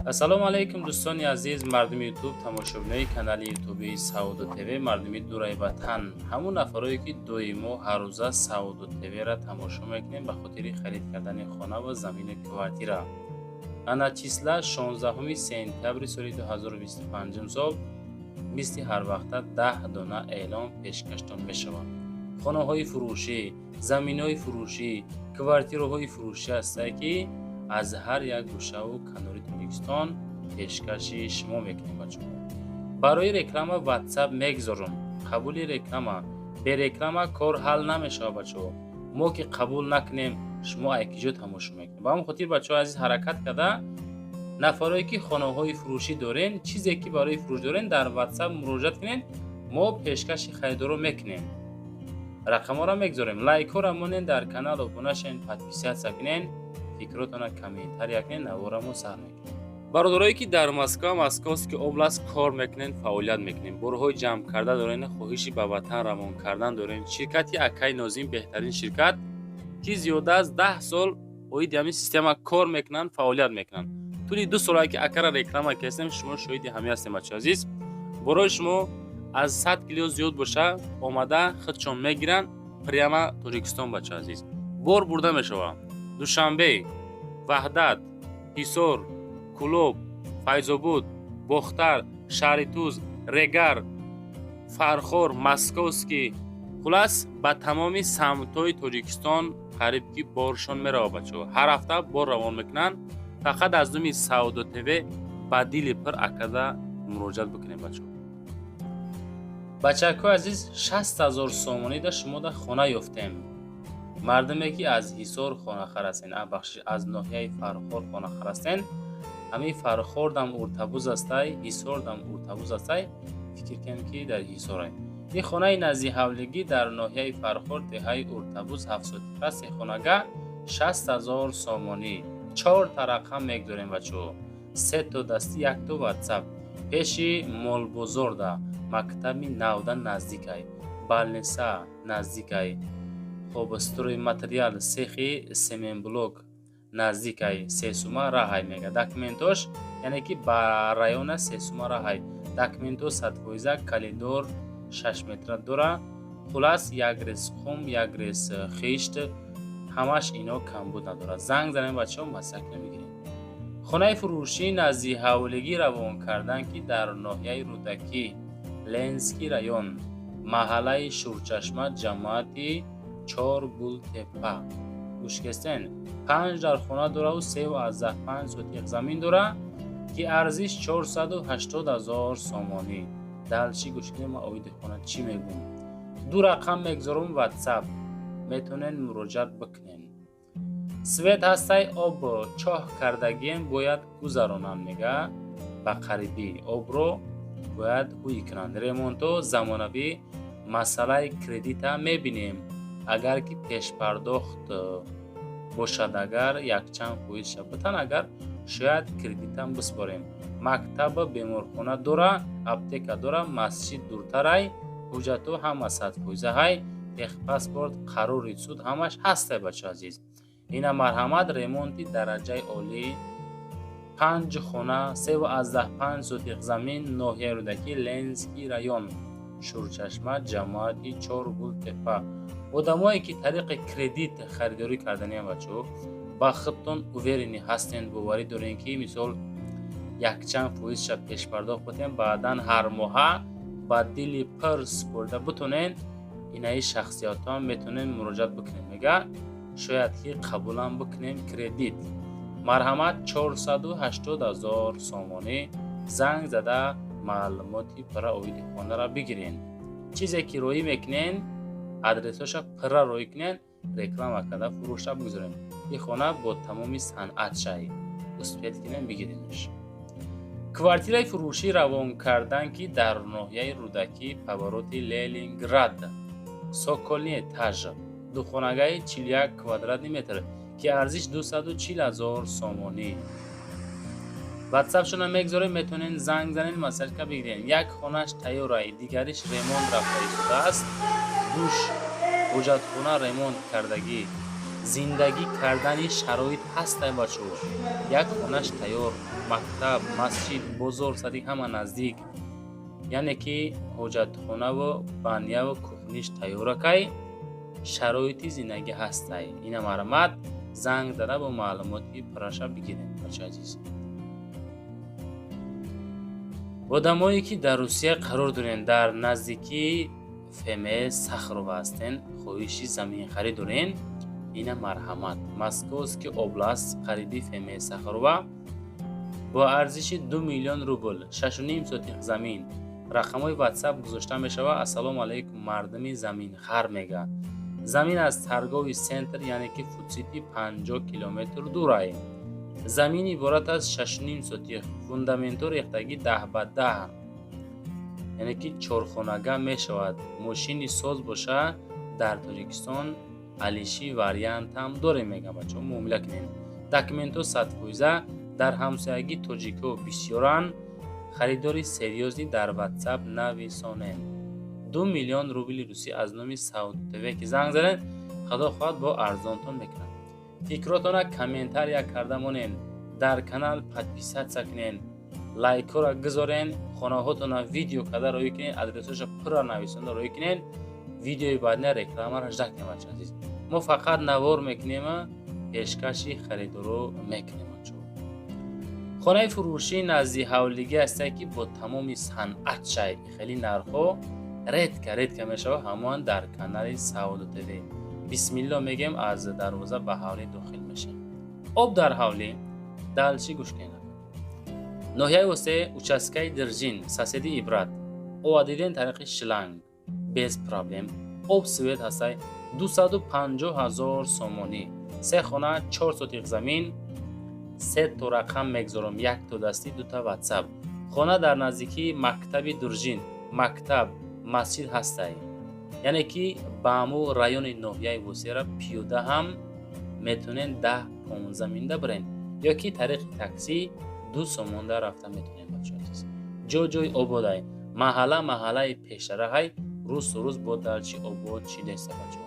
ассалому алайкум дӯстони азиз, мардуми ютуб, тамошобинои канали ютуби Сауду ТВ, мардуми дураи ватан, ҳамун нафарое ки доимо ҳаррӯза Сауду ТВ-ра тамошо мекунем ба хотири харид кардани хона ва замини квартира. Ана числа 16 сентябри соли 2025 сол, мисли ҳар вақта 10 дона эълон пешкаштон мешавад. хонаҳои фурӯшӣ, заминҳои фурӯшӣ, квартираҳои фурӯшӣ ҳастанд ки аз ҳар як гӯшаву канори Тоҷикистон пешкаши шумо мекунем бачаҳо. барои реклама WhatsApp мегузорам. қабули реклама, бе реклама кор ҳал намешавад бачаҳо. мо ки қабул накунем, шумо айкиҷо тамошо мекунем. ба ҳамин хотир бачаҳо азиз ҳаракат карда нафарое ки хонаҳои фурӯшӣ дорен, чизе ки барои фурӯш дорен, дар WhatsApp муроҷиат кунед, мо пешкаши харидоро мекунем. рақамҳоро мегузорем. лайкҳоро монен, дар канал обуна шавен, подписатсия кунен, фикротона комментария кунен, наворамо сар мекунем. бародарое ки дар Москваский област кор мекунен, фаъолият мекунем, борҳои ҷамъ карда дорен, хоҳиши ба ватан равон кардан дорен, ширкати Акаи Нозим беҳтарин ширкат ки зиёда аз 10 сол оиди ҳамин система кор мекунанд, фаъолият мекунанд. тӯли 2 солае ки Акара реклама кардем, шумо шоҳиди ҳамин ҳастем бачаҳо азиз. борои шумо аз 100 кило зиёд боша омада худшон мегиранд, прямо Тоҷикистон бачаҳо азиз. бор бурда мешавад. душанбе, ваҳдат, ҳисор, кӯлоб, файзобод, бохтар, шаҳри Туз, Регар, Фархор, Московский, хулас ба тамоми самтҳои Тоҷикистон қариб ки боршон меравад бачаҳо. ҳар ҳафта бор равон мекунанд. фақат аз думи Сауду ТВ ба дили пир акада муроҷиат бикунем бачаҳо. бачакҳои азиз, 60 000 сомонӣ да шумо да хона ёфтем. мардуме ки аз ҳисор хонахар ҳастен, аз ноҳияи Фархор хонахар ҳастен, ҳамин Фархор дам уртабуз ҳастай, ҳисор дам уртабуз ҳастай, фикр кунем ки дар ҳисорай. ин хонаи назди ҳавлигӣ дар ноҳияи Фархор, деҳаи уртабуз 7 се хонага 60 000 сомонӣ. 4 та рақам мегузорем бачаҳо. 3 то дастӣ, 1 то WhatsApp. пеши молбозорда, мактаби навда наздикай, балниса наздикай, хобстрои материал, сехи семенблок наздикай, сесума раҳай мега. документош яъне ки ба района сесума раҳай. документо 100% калидор 6 метра дора. хулас як рез хум, як рез хишт, ҳамаш ино камбуд надорад. занг занем бачаҳо, масакна мегирем. хонаи фурӯшӣ назди ҳавлигӣ равон кардан ки дар ноҳияи Рӯдакӣ, Ленский район, маҳаллаи Шурчашма, ҷамоати Чоргултепа. гӯшкестен 5 дар хона дораву 3,5 сотиқ замин дора ки арзиш 480 000 сомонӣ. далчи гӯшкестен ма оиди хона чӣ мегӯм. 2 рақам мегузорам WhatsApp, метонен муроҷиат бикунен. свет ҳастай, об чоҳ кардагием бояд гузаронанд мега. ба қарибӣ обро бояд ҳӯй кунанд. ремонто замонавӣ. масъалаи кредита мебинем. агар ки пешпардохт бошад, агар якчанд фоиз шабатан, агар шояд кредитам биспорем. мактаб, беморхона дора, аптека дора, масҷид дуртарай, ҳуҷҷато ҳама 100% ҳай, техпаспорт, қарори суд ҳамаш ҳастай бачаҳо азиз. ина марҳамат ремонти дараҷаи олӣ. 5 хона, 3,5 сотиқ замин, ноҳияи Рӯдакӣ, Ленский район, Шурчашма, ҷамоати Чоргултепа. одамое ки тариқи кредит харидорӣ карданиянд бачаҳо, ба худтон уверени ҳастен, боварӣ дорен ки мисол якчанд фоизша пешпардохт кунем, баъдан ҳар моҳа ба дили пир супорда битонен. инаи шахсиятон метонен муроҷиат бикунем мега, шояд ки қабулам бикунем кредит. марҳамат 480 000 сомонӣ. занг зада маълумоти пирра оиди хонара бигирен. чизе ки роӣ мекунен, адресоша пирра роӣ кунен, реклама карда фурӯшта бигузорем. ин хона бо тамоми санъатшай успеҳ кунем, бигиренш. квартираи фурӯшӣ равон кардан ки дар ноҳияи Рӯдакӣ, повороти Ленинград, соколни этаж, духонагаи 41 квадратный метр ки арзиш 240 000 сомонӣ. WhatsApp-шона мегузорем, метонен занг занен, масаҷка бигирен. як хонаш тайёрай, дигариш ремонт рафта истодааст. душ, ҳуҷҷатхона ремонт кардагӣ, زندگی کردن شرایط هست بچه. یک خونش تیار، مکتب، مسجد، بزرگ سری همه نزدیک. یعنی که حجت خونه و بانیه و کخنیش تیاره که شرایطی زندگی هست. این مرمت زنگ داره با معلوماتی پراشا بگیریم بچه عزیز. آدمایی که در روسیه قرار دارن در نزدیکی فمه سخرو هستن، خواهشی زمین خرید دارن، این مرحمت مسکوست که اوبلاست قریبی فمه سخرو با ارزش 2 میلیون روبل 6.5 سوتیق زمین. رقمای واتساپ گذاشته میشه و السلام علیکم مردمی زمین خر میگه. زمین از ترگاوی سنتر یعنی که فوتسیتی 50 کیلومتر دور است. زمین عبارت از 6.5 سوتیق، فوندامنتور ریختگی 10 به 10 یعنی که چهارخانگی میشود. ماشینی ساز باشه در تاجیکستان علیشی واریانت هم داره میگه بچه معامله کنین. داکمنتو 100% در همسایگی تاجیکو بسیارن خریداری سریوزی در واتساپ نویسانه. 2 میلیون روبل روسی از نام سعود تیوی که زنگ زدن خدا خواهد با ارزانتون میکنن. فکراتون کامنتار یا کرده مونین، در کانال پادپیسات سکنین، لایک را گذارین، خانه هاتون ویدیو کده روی کنین، ادرسش پر نویسنده روی کنین. ویدیوی بعد نه رکلام را جک نمیشه عزیز. ما فقط نوار میکنیم، پیشکشی خرید رو میکنیم. خانه فروشی نزدیک حوالگی است که با تمام صنعت شای خیلی نرخو رد که میشه همان در کانال سعود تیوی. بسم الله میگیم از دروازه به حوالی داخل میشه. آب در حوالی دالچی گوش کنید. ناحیه وسه участке درجین ساسیدی عبرت او دیدن طریق شلنگ بیس پرابلم آب سوید هست 250,000 سومونی. 3 خانه 4 سوتیق زمین 3 تا رقم میگذارم، 1 تا دستی 2 تا واتساپ. خانه در نزدیکی مکتب درجین، مکتب مسجد هست. یعنی که با امو رایون ناحیه وسه را پیاده هم میتونین 10-15 مینده برین یا که طریق تاکسی 2 سومونده رفته میتونین بچه عزیز. جای آباد محله پیشره های روز با درچی آباد چیده است بچه.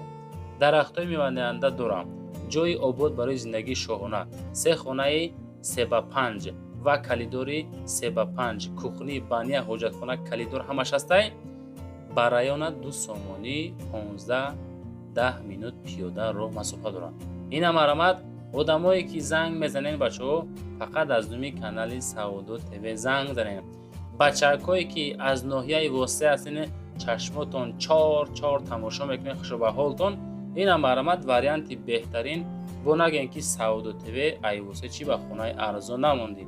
درختای میوندهنده دارم. جای آباد برای زندگی شاهانه. 3 خانه 3x5 و کلیدوری 3x5 کخنی بانیه حجت خانه کلیدور همش هسته. برایان 2 سومونی 15-10 مینوت پیاده راه مسافت دارن. این مرمت آدمایی که زنگ میزنین بچه‌ها فقط از دومی کانال سعود تیوی زنگ زنین. بچه‌هایی که از ناحیه وسطی هستین چشماتون چار تماشا میکنین خوشو به حالتون. این مرمت واریانتی بهترین با نگین که سعود تیوی ای وسه چی به خونه ارزان نموندید.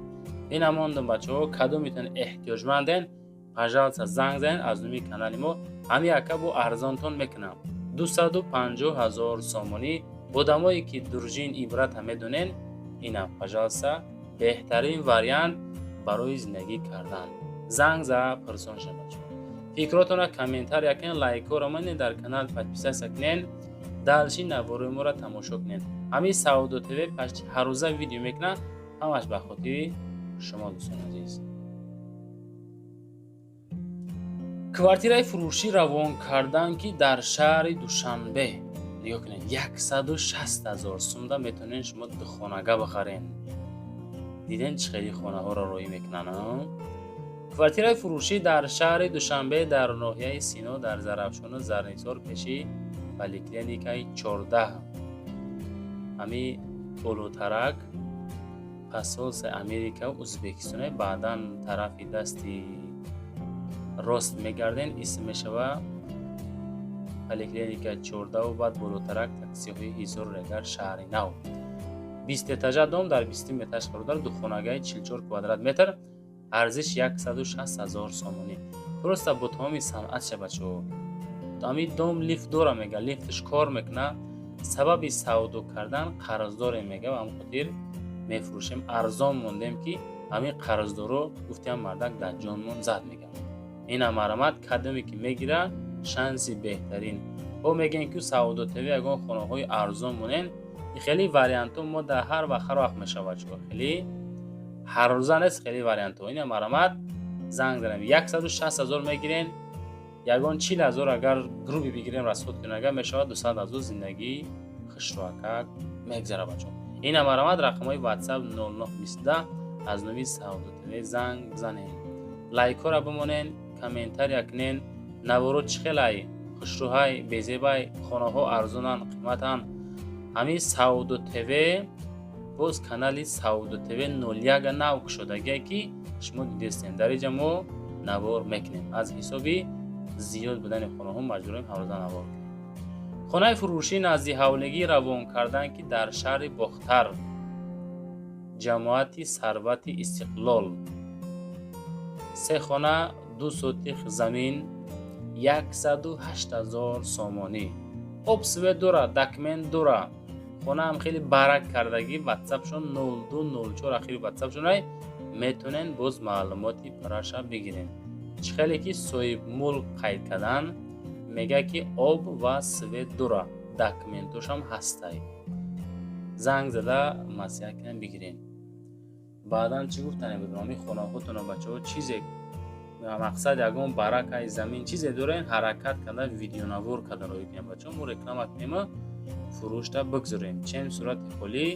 این ماندن بچه‌ها کدو میتون احتیاجمندن پژالسا زنگ زنین از دومی کانال ما همین اکا با ارزانتون میکنم. 250,000 سومونی. آدمایی که درجین عبرت هم میدونن اینا پژالسا بهترین واریانت برای زندگی کردن. زنگ زا پرسون شما. فکراتون کامنتار یکن لایک و رومانی در کانال پادپیسا سکنین دالچی نوارای ما را تماشا کنین. همین سعود تیوی پشت هر روزه ویدیو میکنن همش به خاطر شما دوستان عزیز. کوارتیرای فروشی روان کردن که در شهر دوشنبه نگاه کنین 160,000 سوم میتونین شما دو خانگاه بخرین. دیدین چه خیلی خانه ها را روی میکنن. کوارتیرای فروشی در شهر دوشنبه در ناحیه سینا در زرافشان و زرنیسار پیشی پلیکلینیکای 14 امی اولوترک پاسپورت امریکا و ازبکستان بعداً طرف دستی راست میگردن اسمش و پلیکلینیکا 14 و بعد بولوترک تاکسی های هیزور رگر شهر نو 20 اتاج دوم در 20 مترش قرار دو خانگاه 44 کوادرات متر ارزش 160,000 سومونی. درسته با تمام صنعت شه بچه‌ها. تامی دوم لیفت داره میگه لیفتش کار میکنه سبب سعودو کردن قرضدار میگه و هم خاطر میفروشیم ارزان موندیم که همین قرضدارو گفتیم مردک در جانمون زد میگه. این مرمت کدومی که میگیره شانسی بهترین او میگن که سعودو تیوی اگه خانه های ارزان مونن خیلی واریانتو ما در هر وقت میشه بچه خیلی هر روزه نیست خیلی واریانتو. این مرمت زنگ زنیم 160,000 میگیرین یگان 40,000 اگر گروهی بگیریم رسود کنه اگر میشه 200,000 زندگی хушруакак мегзара бачо. Ин амарамад рақамҳои WhatsApp 0920 аз номи Саудо ТВ занг бизанен. Лайкҳоро бимонен, комментарий акнен. Наворо чӣ хелай хушрӯҳай безебай хонаҳо арзонан қиматан. Ҳамин Саудо ТВ боз канали Саудо ТВ 01 нав кушодагие ки шумо дидестен. Дар инҷа мо навор мекунем. Аз ҳисоби зиёд будани хонаҳо маҷбурем ҳаррӯза навор кунем. хонаи фурӯшии назди ҳавлигӣ равон кардан ки дар шаҳри Бохтар ҷамоати Сарвати Истиқлол 3 хона 2 сотих замин 108,000 сомонӣ. Обсвет дора, документ дора. хонаам хеле барак кардагӣ. WhatsApp-шон 0204 ахири WhatsApp-шонай метонен боз маълумоти параша бигирен. Чӣ хеле ки соҳиб мулк қайд кардан мега ки об ва свет дора, документошам ҳастай. Занг зада масъя кунен бигирен. баъдан чӣ гуфтане будем ҳамин хонаҳотона бачаҳо чизе мақсад ягон баракаи замин чизе дорен ҳаракат карда видеонавор карда роӣ кунем бачаҳо. мо реклама кунем фурӯшда бигзорем. чен сурати холӣ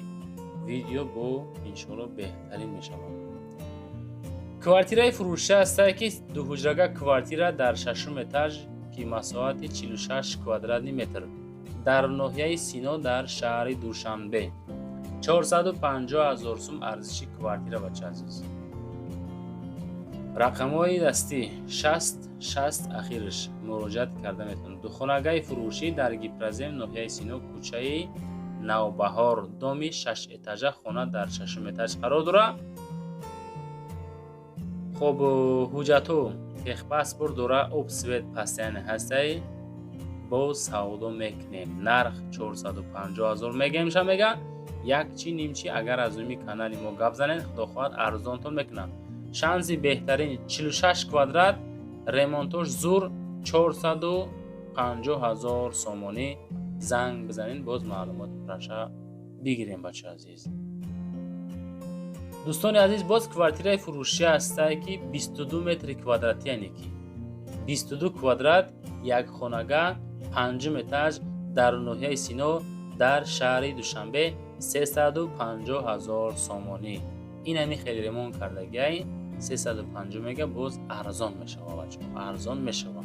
видео бо иншоалло беҳтарин мешавад. квартираи фурӯшида ҳастае ки дуҳуҷрага квартира дар 6-ум этаж ки масоҳати 46 квадратный метр дар ноҳияи Сино дар шаҳри Душанбе 450,000 сум арзиши квартира бача азиз. рақамҳои дастӣ 60 ахираш муроҷиат карда метавонед. духонагаи фурӯшӣ дар Гипразем ноҳияи Сино кӯчаи Навбаҳор доми 6 этажа хона дар 6-ум этаж қарор дорад. хоб ҳуҷҷатҳо техпаспорт дора, обсвет постоянный ҳастай. бо савдо мекунем. нарх 450,000 мегем мега як чи нимчи агар аз уми канали мо гап занен худо хоҳад арзонтон мекунам. шанси беҳтарин 46 квадрат ремонтош зур 450,000 сомонӣ. занг бизанен боз маълумоти праша бигирем бача азиз. дӯстони азиз боз квартираи фурӯшӣ ҳастае ки 22 метри квадрат яъне ки 22 квадрат як хонага 5-ум этаж дар ноҳияи Сино дар шаҳри Душанбе 350,000 сомонӣ. ин ҳами хеле ремонт кардагиай 350 мега боз арзон мешава бачаҳо, арзон мешава.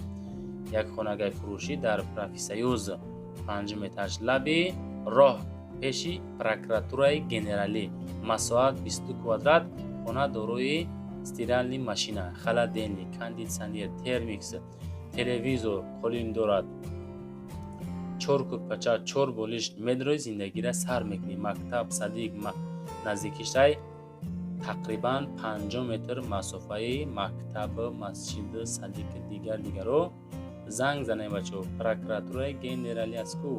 як хонагаи фурӯшӣ дар Профисоюз 5-ум этаж лаби роҳ пеши прокуратураи генералӣ масоҳат 22 квадрат хона дорои стиральни машина, холодильник, кондитсионер, термикс, телевизор, қолин дорад. 4 кӯрпача, 4 болиш медрои зиндагиро сар мекунӣ. мактаб, садик наздикиштай тақрибан 50 метр масофаи мактаб, масҷид, садик дигаро занг занем бачаҳо. прокуратураи генералӣ аст ку.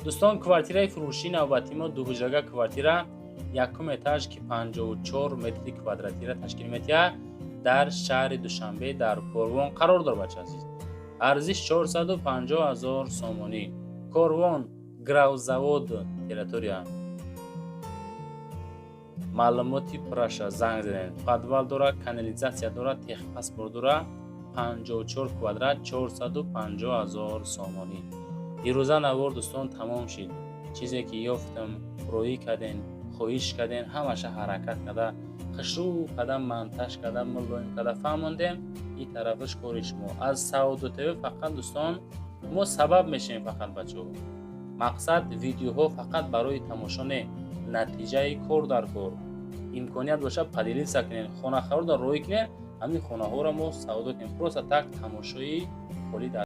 дӯстон квартираи фурӯшии навбатии мо дуҳуҷрага квартира 1-ум этаж ки 54 метри квадратира ташкил метиҳад дар шаҳри Душанбе дар Корвон қарор дорад бача азиз. арзиш 450,000 сомонӣ. Корвон гравзавод территория. маълумоти праша занг занед. подвал дора, канализация дора, техпаспорт дора. 54 квадрат 450,000 сомонӣ. ирӯза навор дӯстон тамом шид. чизе ки ёфтам роӣ карден, хоҳиш карден, ҳамаша ҳаракат карда хушрӯ карда монтаж карда мулоим карда фаҳмондем. ин тарафаш кори шумо. аз Саудо ТВ фақат дӯстон мо сабаб мешавем фақат бачаҳо. мақсад видеоҳо фақат барои тамошо не, натиҷаи кор дар кор. имконият боша падилиса кунен, хона харуда роӣ кунен, ҳамин хонаҳоро мо савдо кунем. просто так тамошои холӣ дар